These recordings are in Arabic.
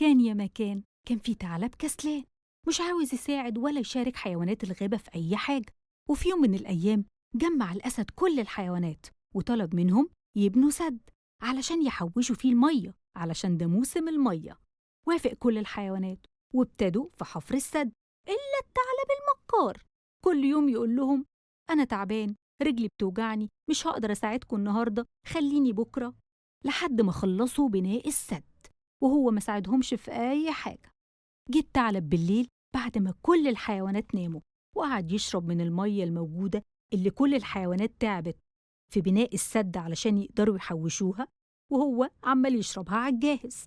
كان يا مكان كان في ثعلب كسلان، مش عاوز يساعد ولا يشارك حيوانات الغابة في أي حاجة. وفي يوم من الأيام جمع الأسد كل الحيوانات وطلب منهم يبنوا سد علشان يحوشوا فيه المية، علشان ده موسم المية. وافق كل الحيوانات وابتدوا في حفر السد، إلا الثعلب المكار كل يوم يقول لهم: أنا تعبان، رجلي بتوجعني، مش هقدر أساعدكم النهاردة، خليني بكرة. لحد ما خلصوا بناء السد وهو ما ساعدهمش في أي حاجة. جه الثعلب بالليل بعد ما كل الحيوانات ناموا، وقعد يشرب من المية الموجودة اللي كل الحيوانات تعبت في بناء السد علشان يقدروا يحوشوها، وهو عمال يشربها على الجاهز.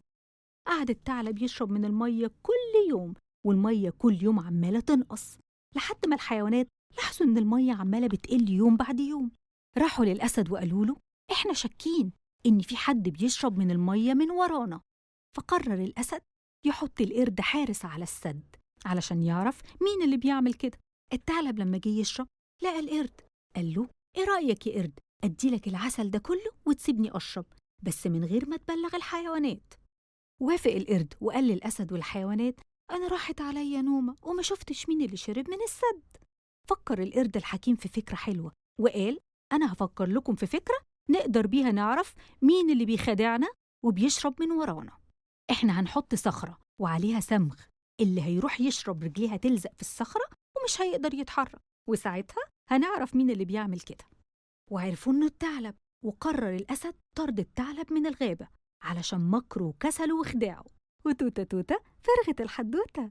قعد الثعلب يشرب من المية كل يوم، والمية كل يوم عمالة تنقص، لحد ما الحيوانات لاحظوا إن المية عمالة بتقل يوم بعد يوم. راحوا للأسد وقالوا له: إحنا شاكين إن في حد بيشرب من المية من ورانا. فقرر الأسد يحط القرد حارس على السد علشان يعرف مين اللي بيعمل كده. الثعلب لما جه يشرب لقى القرد، قال له: إيه رأيك يا قرد، أديلك العسل ده كله وتسيبني أشرب، بس من غير ما تبلغ الحيوانات؟ وافق القرد وقال للأسد والحيوانات: أنا راحت عليا نومة وما شفتش مين اللي شرب من السد. فكر القرد الحكيم في فكرة حلوة وقال: أنا هفكر لكم في فكرة نقدر بيها نعرف مين اللي بيخدعنا وبيشرب من ورانا. إحنا هنحط صخرة وعليها سمغ، اللي هيروح يشرب رجليها تلزق في الصخرة ومش هيقدر يتحرك، وساعتها هنعرف مين اللي بيعمل كده. وعرفوا إنه الثعلب، وقرر الأسد طرد الثعلب من الغابة علشان مكره وكسله وخداعه. وتوتة توتة فرغت الحدوتة.